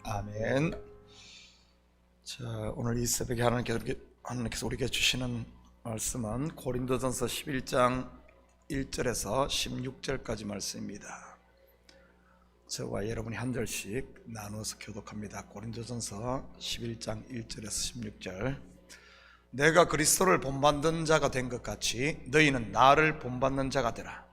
아멘. 자, 오늘 이 새벽에 하나님께서 우리에게 주시는 말씀은 고린도전서 11장 1절에서 16절까지 말씀입니다. 저와 여러분이 한 절씩 나누어서 교독합니다. 고린도전서 11장 1절에서 16절. 내가 그리스도를 본받는 자가 된 것 같이 너희는 나를 본받는 자가 되라.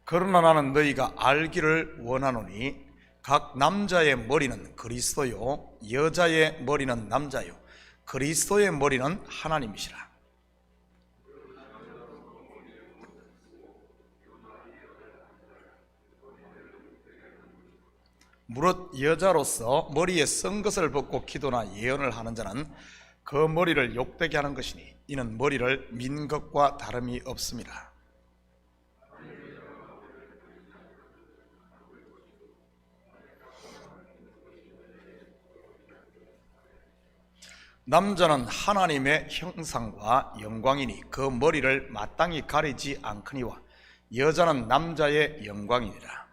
그러나 나는 너희가 알기를 원하노니 각 남자의 머리는 그리스도요 여자의 머리는 남자요 그리스도의 머리는 하나님이시라. 무릇 여자로서 머리에 쓴 것을 벗고 기도나 예언을 하는 자는 그 머리를 욕되게 하는 것이니 이는 머리를 민 것과 다름이 없습니다. 남자는 하나님의 형상과 영광이니 그 머리를 마땅히 가리지 않거니와 여자는 남자의 영광이니라.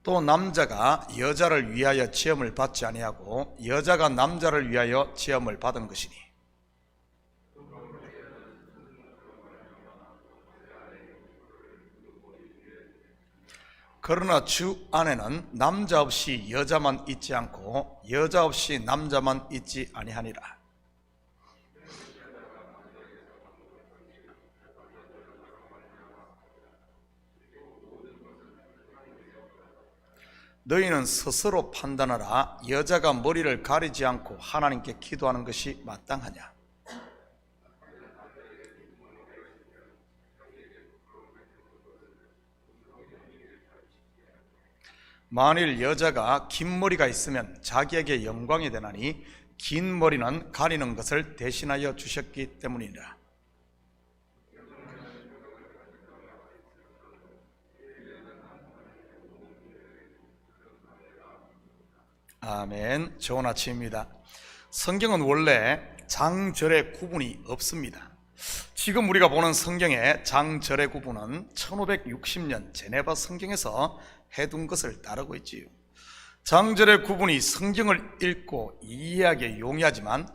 또 남자가 여자를 위하여 지음을 받지 아니하고 여자가 남자를 위하여 지음을 받은 것이니 그러나 주 안에는 남자 없이 여자만 있지 않고 여자 없이 남자만 있지 아니하니라. 너희는 스스로 판단하라. 여자가 머리를 가리지 않고 하나님께 기도하는 것이 마땅하냐? 만일 여자가 긴 머리가 있으면 자기에게 영광이 되나니 긴 머리는 가리는 것을 대신하여 주셨기 때문이라. 아멘. 좋은 아침입니다. 성경은 원래 장절의 구분이 없습니다. 지금 우리가 보는 성경의 장절의 구분은 1560년 제네바 성경에서 해둔 것을 따르고 있지요. 장절의 구분이 성경을 읽고 이해하기에 용이하지만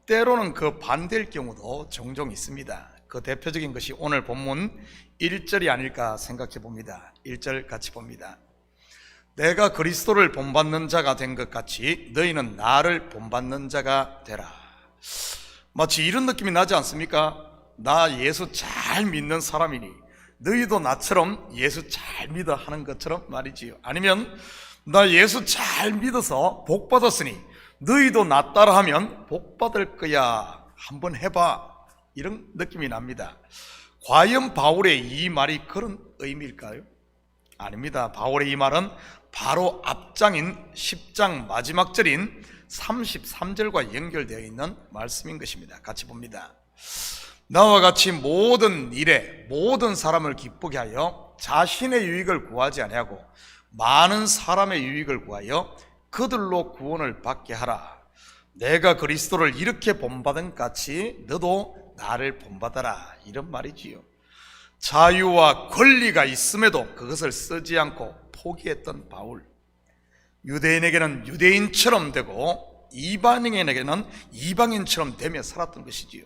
때로는 그 반대일 경우도 종종 있습니다. 그 대표적인 것이 오늘 본문 1절이 아닐까 생각해 봅니다. 1절 같이 봅니다. 내가 그리스도를 본받는 자가 된 것 같이 너희는 나를 본받는 자가 되라. 마치 이런 느낌이 나지 않습니까? 나 예수 잘 믿는 사람이니 너희도 나처럼 예수 잘 믿어 하는 것처럼 말이지요. 아니면 나 예수 잘 믿어서 복 받았으니 너희도 나 따라하면 복 받을 거야. 한번 해봐. 이런 느낌이 납니다. 과연 바울의 이 말이 그런 의미일까요? 아닙니다. 바울의 이 말은 바로 앞장인 10장 마지막 절인 33절과 연결되어 있는 말씀인 것입니다. 같이 봅니다. 나와 같이 모든 일에 모든 사람을 기쁘게 하여 자신의 유익을 구하지 아니하고 많은 사람의 유익을 구하여 그들로 구원을 받게 하라. 내가 그리스도를 이렇게 본받은 같이 너도 나를 본받아라. 이런 말이지요. 자유와 권리가 있음에도 그것을 쓰지 않고 포기했던 바울. 유대인에게는 유대인처럼 되고 이방인에게는 이방인처럼 되며 살았던 것이지요.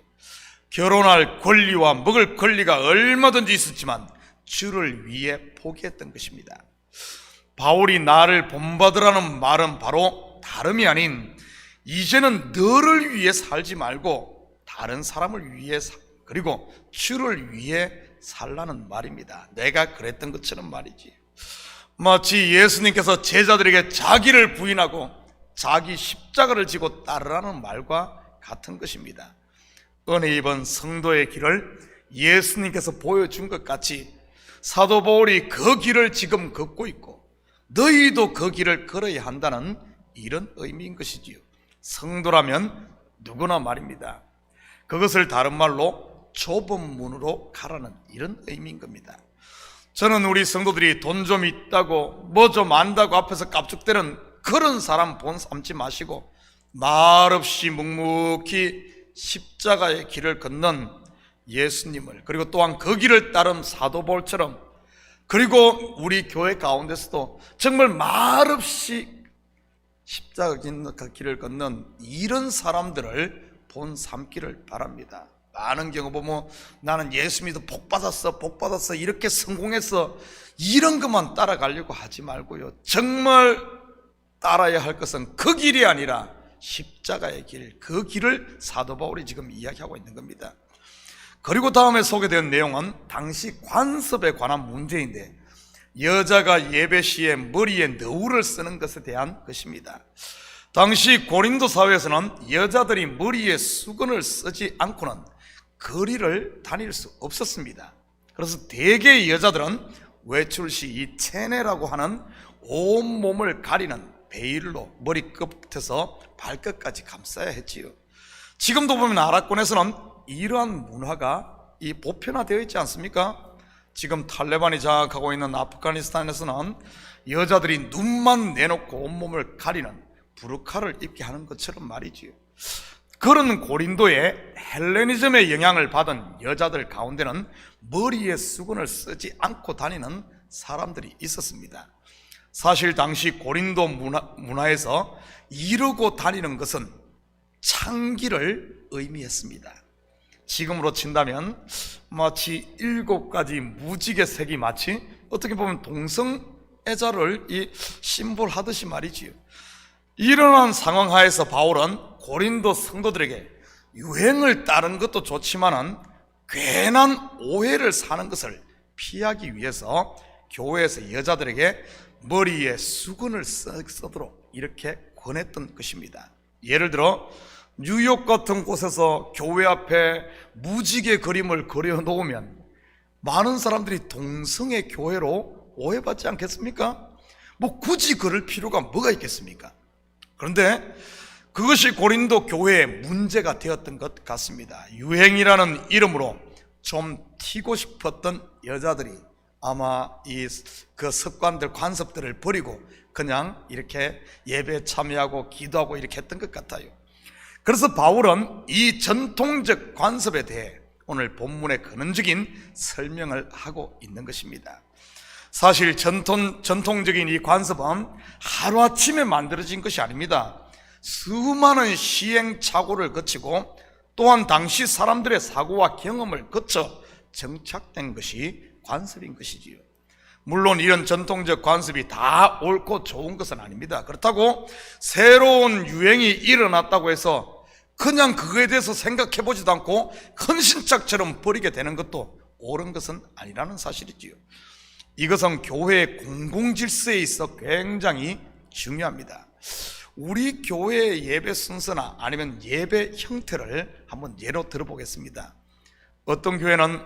결혼할 권리와 먹을 권리가 얼마든지 있었지만 주를 위해 포기했던 것입니다. 바울이 나를 본받으라는 말은 바로 다름이 아닌 이제는 너를 위해 살지 말고 다른 사람을 위해 그리고 주를 위해 살라는 말입니다. 내가 그랬던 것처럼 말이지. 마치 예수님께서 제자들에게 자기를 부인하고 자기 십자가를 지고 따르라는 말과 같은 것입니다. 은혜 입은 성도의 길을 예수님께서 보여준 것 같이 사도 바울이 그 길을 지금 걷고 있고 너희도 그 길을 걸어야 한다는 이런 의미인 것이지요. 성도라면 누구나 말입니다. 그것을 다른 말로 좁은 문으로 가라는 이런 의미인 겁니다. 저는 우리 성도들이 돈 좀 있다고 뭐 좀 안다고 앞에서 깝죽대는 그런 사람 본 삼지 마시고 말없이 묵묵히 십자가의 길을 걷는 예수님을, 그리고 또한 그 길을 따른 사도 바울처럼, 그리고 우리 교회 가운데서도 정말 말없이 십자가 길을 걷는 이런 사람들을 본 삼기를 바랍니다. 많은 경우 보면 나는 예수 믿어 복 받았어 이렇게 성공했어, 이런 것만 따라가려고 하지 말고요, 정말 따라야 할 것은 그 길이 아니라 십자가의 길, 그 길을 사도 바울이 지금 이야기하고 있는 겁니다. 그리고 다음에 소개된 내용은 당시 관습에 관한 문제인데, 여자가 예배 시에 머리에 너울을 쓰는 것에 대한 것입니다. 당시 고린도 사회에서는 여자들이 머리에 수건을 쓰지 않고는 거리를 다닐 수 없었습니다. 그래서 대개의 여자들은 외출 시 이 체내라고 하는 온몸을 가리는 베일로 머리 끝에서 발끝까지 감싸야 했지요. 지금도 보면 아랍권에서는 이러한 문화가 보편화되어 있지 않습니까? 지금 탈레반이 장악하고 있는 아프가니스탄에서는 여자들이 눈만 내놓고 온몸을 가리는 부르카를 입게 하는 것처럼 말이지요. 그런 고린도의 헬레니즘의 영향을 받은 여자들 가운데는 머리에 수건을 쓰지 않고 다니는 사람들이 있었습니다. 사실 당시 고린도 문화에서 이러고 다니는 것은 창기를 의미했습니다. 지금으로 친다면 마치 7가지 무지개색이 마치 어떻게 보면 동성애자를 심볼하듯이 말이지요. 일어난 상황 하에서 바울은 고린도 성도들에게 유행을 따르는 것도 좋지만은 괜한 오해를 사는 것을 피하기 위해서 교회에서 여자들에게 머리에 수건을 쓰도록 이렇게 권했던 것입니다. 예를 들어 뉴욕 같은 곳에서 교회 앞에 무지개 그림을 그려놓으면 많은 사람들이 동성애 교회로 오해받지 않겠습니까? 굳이 그럴 필요가 뭐가 있겠습니까? 그런데 그것이 고린도 교회의 문제가 되었던 것 같습니다. 유행이라는 이름으로 좀 튀고 싶었던 여자들이 아마 그 습관들, 관습들을 버리고 그냥 이렇게 예배에 참여하고 기도하고 이렇게 했던 것 같아요. 그래서 바울은 이 전통적 관습에 대해 오늘 본문의 근원적인 설명을 하고 있는 것입니다. 사실 전통적인 이 관습은 하루아침에 만들어진 것이 아닙니다. 수많은 시행착오를 거치고 또한 당시 사람들의 사고와 경험을 거쳐 정착된 것이 관습인 것이지요. 물론 이런 전통적 관습이 다 옳고 좋은 것은 아닙니다. 그렇다고 새로운 유행이 일어났다고 해서 그냥 그거에 대해서 생각해보지도 않고 헌신짝처럼 버리게 되는 것도 옳은 것은 아니라는 사실이지요. 이것은 교회의 공공질서에 있어 굉장히 중요합니다. 우리 교회의 예배 순서나 아니면 예배 형태를 한번 예로 들어보겠습니다. 어떤 교회는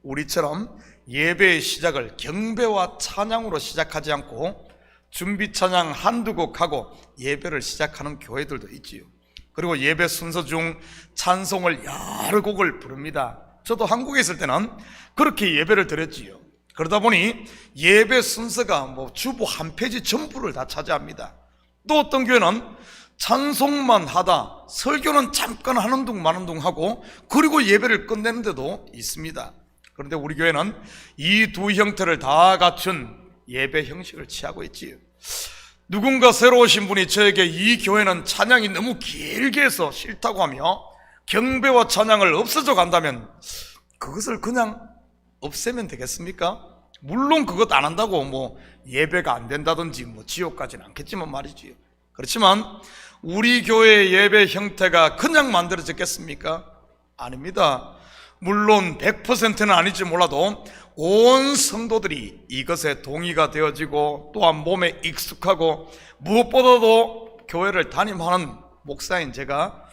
우리처럼 예배의 시작을 경배와 찬양으로 시작하지 않고 준비 찬양 한두 곡 하고 예배를 시작하는 교회들도 있지요. 그리고 예배 순서 중 찬송을 여러 곡을 부릅니다. 저도 한국에 있을 때는 그렇게 예배를 드렸지요. 그러다 보니 예배 순서가 주보 한 페이지 전부를 다 차지합니다. 또 어떤 교회는 찬송만 하다 설교는 잠깐 하는 둥 마는 둥 하고 그리고 예배를 끝내는 데도 있습니다. 그런데 우리 교회는 이 두 형태를 다 갖춘 예배 형식을 취하고 있지요. 누군가 새로 오신 분이 저에게 이 교회는 찬양이 너무 길게 해서 싫다고 하며 경배와 찬양을 없어져 간다면 그것을 그냥 없애면 되겠습니까? 물론 그것 안 한다고 예배가 안 된다든지 지옥 가지는 않겠지만 말이지요. 그렇지만 우리 교회의 예배 형태가 그냥 만들어졌겠습니까? 아닙니다. 물론 100%는 아닐지 몰라도 온 성도들이 이것에 동의가 되어지고 또한 몸에 익숙하고 무엇보다도 교회를 담임하는 목사인 제가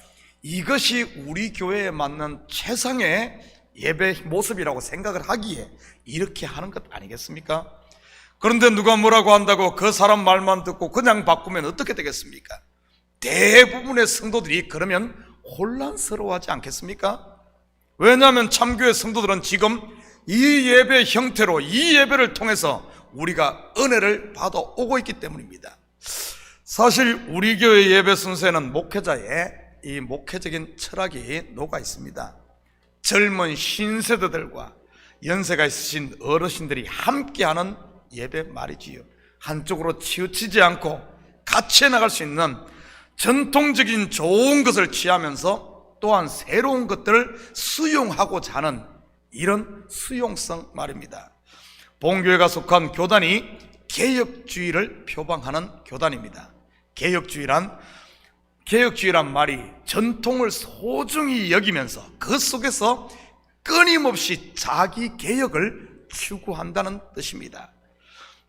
이것이 우리 교회에 맞는 최상의 예배 모습이라고 생각을 하기에 이렇게 하는 것 아니겠습니까? 그런데 누가 뭐라고 한다고 그 사람 말만 듣고 그냥 바꾸면 어떻게 되겠습니까? 대부분의 성도들이 그러면 혼란스러워하지 않겠습니까? 왜냐하면 참교회 성도들은 지금 이 예배 형태로 이 예배를 통해서 우리가 은혜를 받아오고 있기 때문입니다. 사실 우리 교회 예배 순서에는 목회자의 이 목회적인 철학이 녹아 있습니다. 젊은 신세대들과 연세가 있으신 어르신들이 함께하는 예배 말이지요. 한쪽으로 치우치지 않고 같이 해나갈 수 있는 전통적인 좋은 것을 취하면서 또한 새로운 것들을 수용하고자 하는 이런 수용성 말입니다. 본교회가 속한 교단이 개혁주의를 표방하는 교단입니다. 개혁주의란 말이 전통을 소중히 여기면서 그 속에서 끊임없이 자기 개혁을 추구한다는 뜻입니다.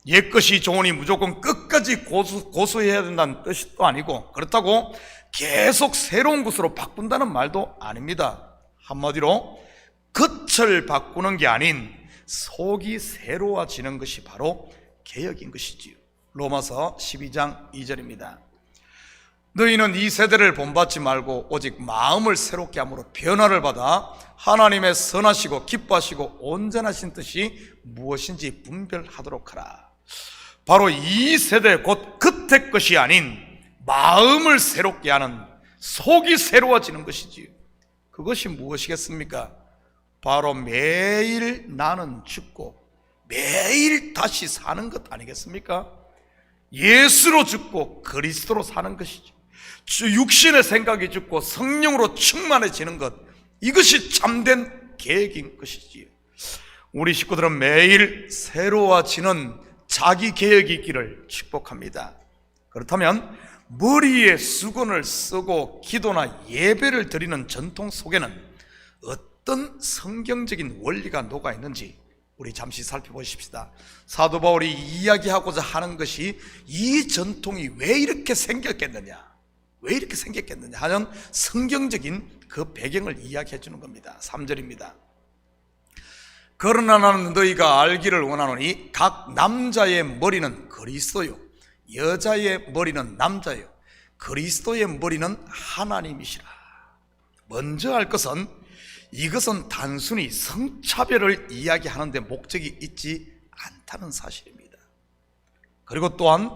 옛것이 좋으니 무조건 끝까지 고수해야 된다는 뜻이 또 아니고, 그렇다고 계속 새로운 것으로 바꾼다는 말도 아닙니다. 한마디로 겉을 바꾸는 게 아닌 속이 새로워지는 것이 바로 개혁인 것이지요. 로마서 12장 2절입니다. 너희는 이 세대를 본받지 말고 오직 마음을 새롭게 함으로 변화를 받아 하나님의 선하시고 기뻐하시고 온전하신 뜻이 무엇인지 분별하도록 하라. 바로 이 세대 곧 겉의 것이 아닌 마음을 새롭게 하는, 속이 새로워지는 것이지요. 그것이 무엇이겠습니까? 바로 매일 나는 죽고 매일 다시 사는 것 아니겠습니까? 예수로 죽고 그리스도로 사는 것이죠. 육신의 생각이 죽고 성령으로 충만해지는 것, 이것이 참된 계획인 것이지요. 우리 식구들은 매일 새로워지는 자기 계획이 있기를 축복합니다. 그렇다면 머리에 수건을 쓰고 기도나 예배를 드리는 전통 속에는 어떤 성경적인 원리가 녹아 있는지 우리 잠시 살펴보십시다. 사도 바울이 이야기하고자 하는 것이 이 전통이 왜 이렇게 생겼겠느냐 하는 성경적인 그 배경을 이야기해 주는 겁니다. 3절입니다. 그러나 나는 너희가 알기를 원하노니 각 남자의 머리는 그리스도요 여자의 머리는 남자요 그리스도의 머리는 하나님이시라. 먼저 알 것은, 이것은 단순히 성차별을 이야기하는 데 목적이 있지 않다는 사실입니다. 그리고 또한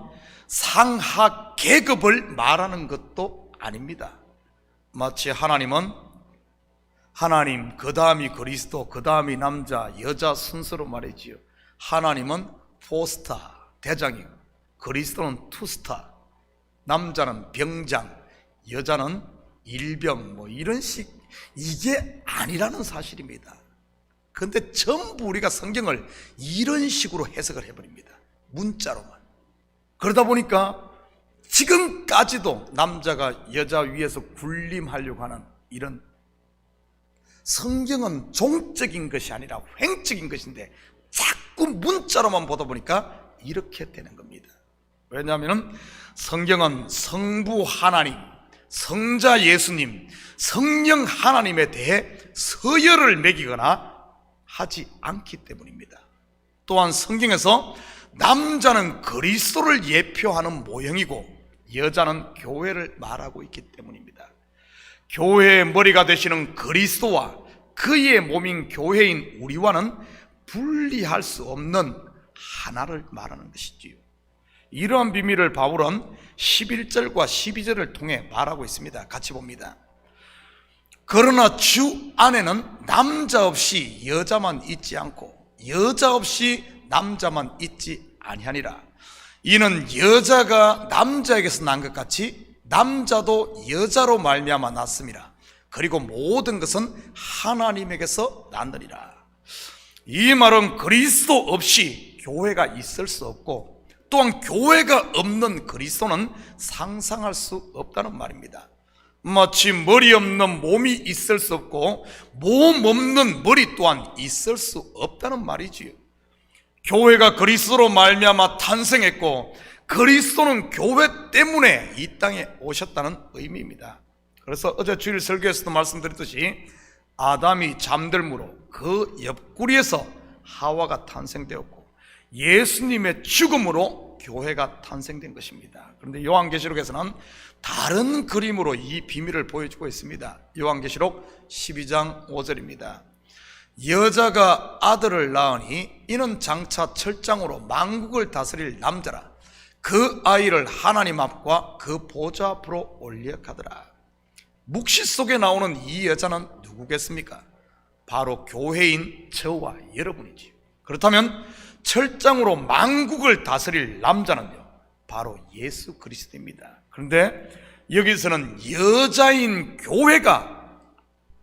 상하 계급을 말하는 것도 아닙니다. 마치 하나님은 하나님, 그 다음이 그리스도, 그 다음이 남자, 여자 순서로 말이지요. 하나님은 4스타 대장이고 그리스도는 2스타, 남자는 병장, 여자는 일병, 이런 식, 이게 아니라는 사실입니다. 그런데 전부 우리가 성경을 이런 식으로 해석을 해버립니다. 문자로만. 그러다 보니까 지금까지도 남자가 여자 위에서 군림하려고 하는 이런, 성경은 종적인 것이 아니라 횡적인 것인데 자꾸 문자로만 보다 보니까 이렇게 되는 겁니다. 왜냐하면 성경은 성부 하나님, 성자 예수님, 성령 하나님에 대해 서열을 매기거나 하지 않기 때문입니다. 또한 성경에서 남자는 그리스도를 예표하는 모형이고 여자는 교회를 말하고 있기 때문입니다. 교회의 머리가 되시는 그리스도와 그의 몸인 교회인 우리와는 분리할 수 없는 하나를 말하는 것이지요. 이러한 비밀을 바울은 11절과 12절을 통해 말하고 있습니다. 같이 봅니다. 그러나 주 안에는 남자 없이 여자만 있지 않고 여자 없이 남자만 있지 아니하니라. 이는 여자가 남자에게서 난 것 같이 남자도 여자로 말미암아 났음이라. 그리고 모든 것은 하나님에게서 났느니라. 이 말은 그리스도 없이 교회가 있을 수 없고 또한 교회가 없는 그리스도는 상상할 수 없다는 말입니다. 마치 머리 없는 몸이 있을 수 없고 몸 없는 머리 또한 있을 수 없다는 말이지요. 교회가 그리스도로 말미암아 탄생했고 그리스도는 교회 때문에 이 땅에 오셨다는 의미입니다. 그래서 어제 주일 설교에서도 말씀드렸듯이 아담이 잠들므로 그 옆구리에서 하와가 탄생되었고 예수님의 죽음으로 교회가 탄생된 것입니다. 그런데 요한계시록에서는 다른 그림으로 이 비밀을 보여주고 있습니다. 요한계시록 12장 5절입니다. 여자가 아들을 낳으니 이는 장차 철장으로 만국을 다스릴 남자라. 그 아이를 하나님 앞과 그 보좌 앞으로 올려가더라. 묵시 속에 나오는 이 여자는 누구겠습니까? 바로 교회인 저와 여러분이지요. 그렇다면 철장으로 만국을 다스릴 남자는요, 바로 예수 그리스도입니다. 그런데 여기서는 여자인 교회가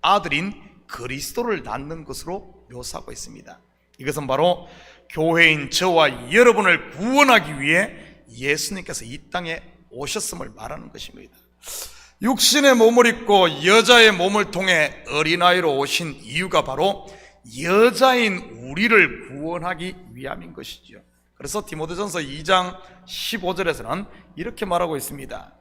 아들인 그리스도를 낳는 것으로 묘사하고 있습니다. 이것은 바로 교회인 저와 여러분을 구원하기 위해 예수님께서 이 땅에 오셨음을 말하는 것입니다. 육신의 몸을 입고 여자의 몸을 통해 어린아이로 오신 이유가 바로 여자인 우리를 구원하기 위함인 것이죠. 그래서 디모데전서 2장 15절에서는 이렇게 말하고 있습니다.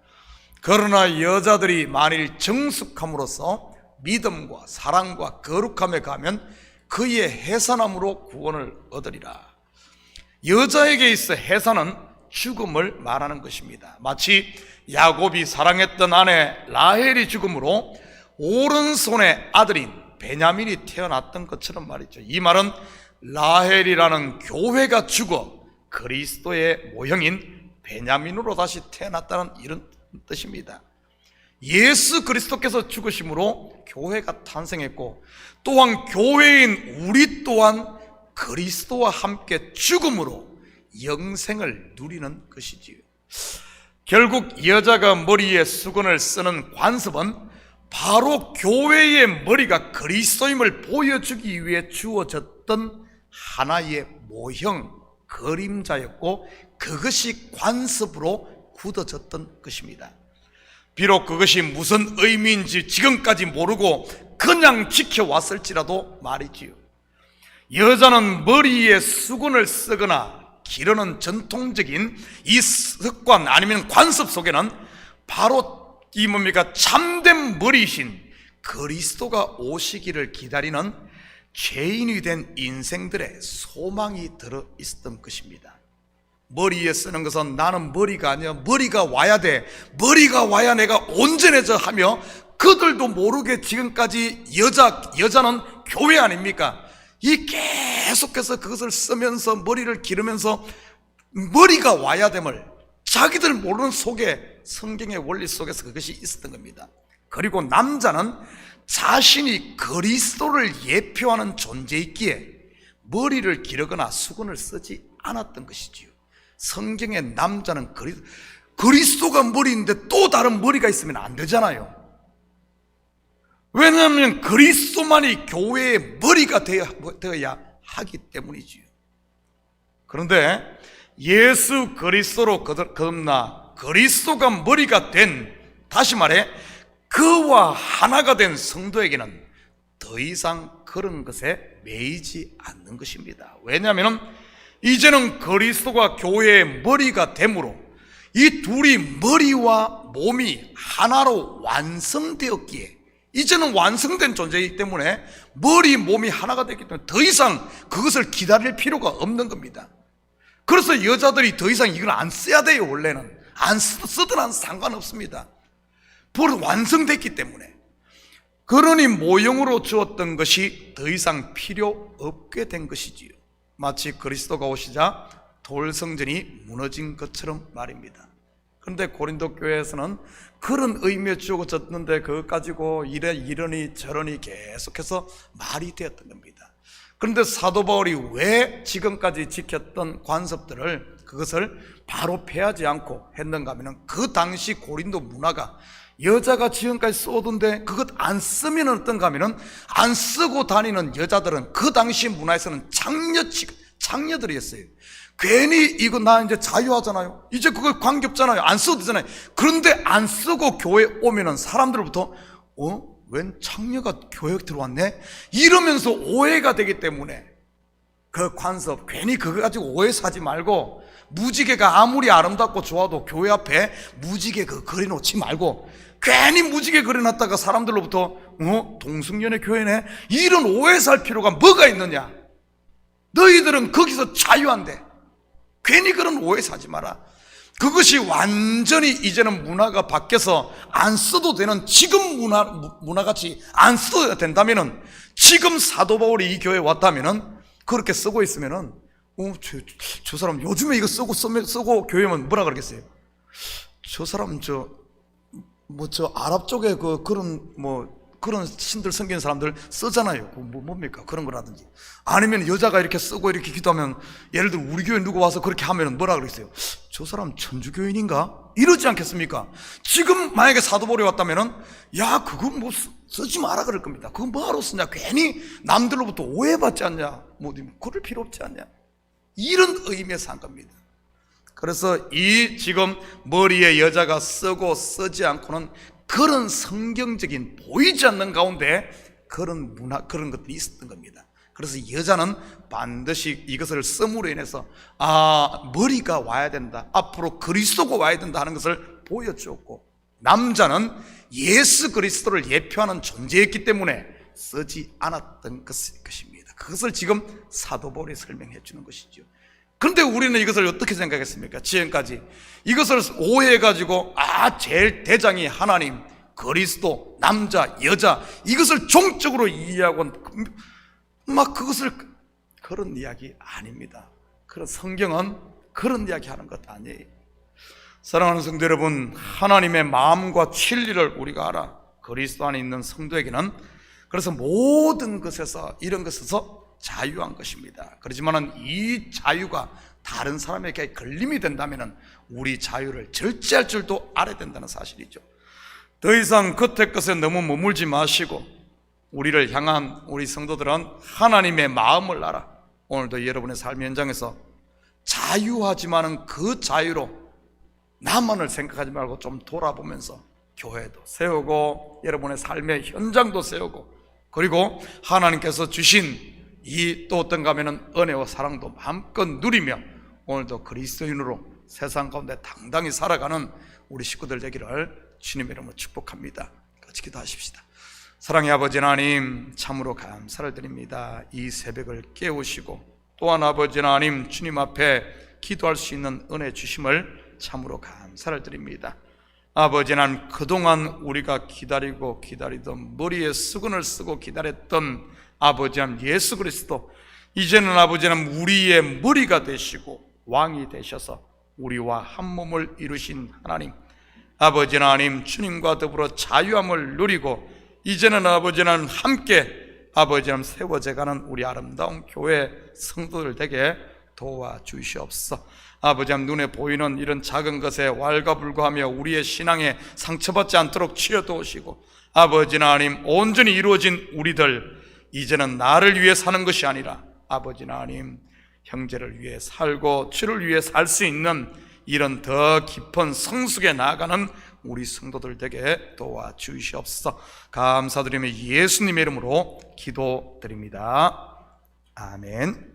그러나 여자들이 만일 정숙함으로써 믿음과 사랑과 거룩함에 가면 그의 해산함으로 구원을 얻으리라. 여자에게 있어 해산은 죽음을 말하는 것입니다. 마치 야곱이 사랑했던 아내 라헬이 죽음으로 오른손의 아들인 베냐민이 태어났던 것처럼 말이죠. 이 말은 라헬이라는 교회가 죽어 그리스도의 모형인 베냐민으로 다시 태어났다는 이런 뜻입니다. 예수 그리스도께서 죽으심으로 교회가 탄생했고, 또한 교회인 우리 또한 그리스도와 함께 죽음으로 영생을 누리는 것이지요. 결국 여자가 머리에 수건을 쓰는 관습은 바로 교회의 머리가 그리스도임을 보여주기 위해 주어졌던 하나의 모형, 그림자였고, 그것이 관습으로 굳어졌던 것입니다. 비록 그것이 무슨 의미인지 지금까지 모르고 그냥 지켜왔을지라도 말이지요. 여자는 머리에 수건을 쓰거나 기르는 전통적인 이 습관 아니면 관습 속에는 바로 이 뭡니까? 참된 머리이신 그리스도가 오시기를 기다리는 죄인이 된 인생들의 소망이 들어 있었던 것입니다. 머리에 쓰는 것은 나는 머리가 아니야, 머리가 와야 돼, 머리가 와야 내가 온전해져 하며 그들도 모르게 지금까지 여자는 교회 아닙니까? 이 계속해서 그것을 쓰면서 머리를 기르면서 머리가 와야 됨을 자기들 모르는 속에 성경의 원리 속에서 그것이 있었던 겁니다. 그리고 남자는 자신이 그리스도를 예표하는 존재이기에 머리를 기르거나 수건을 쓰지 않았던 것이지요. 성경의 남자는 그리스도가 머리인데 또 다른 머리가 있으면 안 되잖아요. 왜냐하면 그리스도만이 교회의 머리가 되어야 하기 때문이지요. 그런데 예수 그리스도로 거듭나 그리스도가 머리가 된, 다시 말해 그와 하나가 된 성도에게는 더 이상 그런 것에 매이지 않는 것입니다. 왜냐하면 이제는 그리스도가 교회의 머리가 되므로 이 둘이 머리와 몸이 하나로 완성되었기에 이제는 완성된 존재이기 때문에 머리, 몸이 하나가 됐기 때문에 더 이상 그것을 기다릴 필요가 없는 겁니다. 그래서 여자들이 더 이상 이걸 안 써야 돼요. 원래는 안 쓰더라도 상관없습니다. 벌써 완성됐기 때문에. 그러니 모형으로 주었던 것이 더 이상 필요 없게 된 것이지요. 마치 그리스도가 오시자 돌성전이 무너진 것처럼 말입니다. 그런데 고린도 교회에서는 그런 의미에 주어졌는데 그것 가지고 이러니 저러니 계속해서 말이 되었던 겁니다. 그런데 사도 바울이 왜 지금까지 지켰던 관습들을 그것을 바로 폐하지 않고 했는가 하면 그 당시 고린도 문화가 여자가 지금까지 써오던데 그것 안 쓰면 어떤가 하면 안 쓰고 다니는 여자들은 그 당시 문화에서는 창녀들이었어요. 괜히 이거 나 이제 자유하잖아요. 이제 그거 관계없잖아요. 안 써도 되잖아요. 그런데 안 쓰고 교회 오면은 사람들부터 웬 창녀가 교회에 들어왔네? 이러면서 오해가 되기 때문에 그 관습 괜히 그거 가지고 오해 사지 말고 무지개가 아무리 아름답고 좋아도 교회 앞에 무지개 그 그려놓지 말고 괜히 무지개 그려놨다가 사람들로부터 동승연의 교회네? 이런 오해 살 필요가 뭐가 있느냐? 너희들은 거기서 자유한데 괜히 그런 오해 사지 마라. 그것이 완전히 이제는 문화가 바뀌어서 안 써도 되는 지금 문화같이 안 써도 된다면은 지금 사도 바울이 이 교회에 왔다면은 그렇게 쓰고 있으면은 저 사람 요즘에 이거 쓰고 교회 오면 뭐라 그러겠어요? 저 사람 저 아랍 쪽에 그런 신들 섬기는 사람들 쓰잖아요. 뭡니까? 그런 거라든지. 아니면 여자가 이렇게 쓰고 이렇게 기도하면, 예를 들어 우리 교회 누구 와서 그렇게 하면 뭐라 그랬어요? 저 사람 천주교인인가? 이러지 않겠습니까? 지금 만약에 사도벌이 왔다면은, 야, 그거 쓰지 마라 그럴 겁니다. 그거 뭐하러 쓰냐? 괜히 남들로부터 오해받지 않냐? 그럴 필요 없지 않냐? 이런 의미에서 한 겁니다. 그래서 이 지금 머리에 여자가 쓰고 쓰지 않고는 그런 성경적인 보이지 않는 가운데 그런 문화, 그런 것들이 있었던 겁니다. 그래서 여자는 반드시 이것을 씀으로 인해서 머리가 와야 된다, 앞으로 그리스도가 와야 된다 하는 것을 보여주었고, 남자는 예수 그리스도를 예표하는 존재였기 때문에 쓰지 않았던 것입니다. 그것을 지금 사도바울이 설명해 주는 것이죠. 그런데 우리는 이것을 어떻게 생각했습니까? 지금까지 이것을 오해해가지고 제일 대장이 하나님, 그리스도, 남자, 여자, 이것을 종적으로 이해하고 그것을, 그런 이야기 아닙니다. 그런 성경은 그런 이야기 하는 것 아니에요. 사랑하는 성도 여러분, 하나님의 마음과 진리를 우리가 알아. 그리스도 안에 있는 성도에게는 그래서 모든 것에서, 이런 것에서 자유한 것입니다. 그렇지만 이 자유가 다른 사람에게 걸림이 된다면 우리 자유를 절제할 줄도 알아야 된다는 사실이죠. 더 이상 겉의 것에 너무 머물지 마시고 우리를 향한 우리 성도들은 하나님의 마음을 알아. 오늘도 여러분의 삶의 현장에서 자유하지만은 그 자유로 나만을 생각하지 말고 좀 돌아보면서 교회도 세우고 여러분의 삶의 현장도 세우고, 그리고 하나님께서 주신 이 또 어떤가 하면은 은혜와 사랑도 마음껏 누리며 오늘도 그리스도인으로 세상 가운데 당당히 살아가는 우리 식구들 되기를 주님의 이름으로 축복합니다. 같이 기도하십시다. 사랑의 아버지 하나님, 참으로 감사를 드립니다. 이 새벽을 깨우시고 또한 아버지 하나님, 주님 앞에 기도할 수 있는 은혜 주심을 참으로 감사를 드립니다. 아버지 하나님, 그동안 우리가 기다리던 머리에 수건을 쓰고 기다렸던 아버지 하나님 예수 그리스도, 이제는 아버지 하나님 우리의 머리가 되시고 왕이 되셔서 우리와 한 몸을 이루신 하나님, 아버지 하나님 주님과 더불어 자유함을 누리고 이제는 아버지 하나님 함께 아버지 하나님 세워져가는 우리 아름다운 교회 성도들 되게 도와주시옵소서. 아버지 하나님 눈에 보이는 이런 작은 것에 왈가불가하며 우리의 신앙에 상처받지 않도록 치료도우시고, 아버지 하나님 온전히 이루어진 우리들 이제는 나를 위해 사는 것이 아니라 아버지 하나님 형제를 위해 살고 주를 위해 살 수 있는 이런 더 깊은 성숙에 나아가는 우리 성도들 되게 도와주시옵소서. 감사드리며 예수님의 이름으로 기도드립니다. 아멘.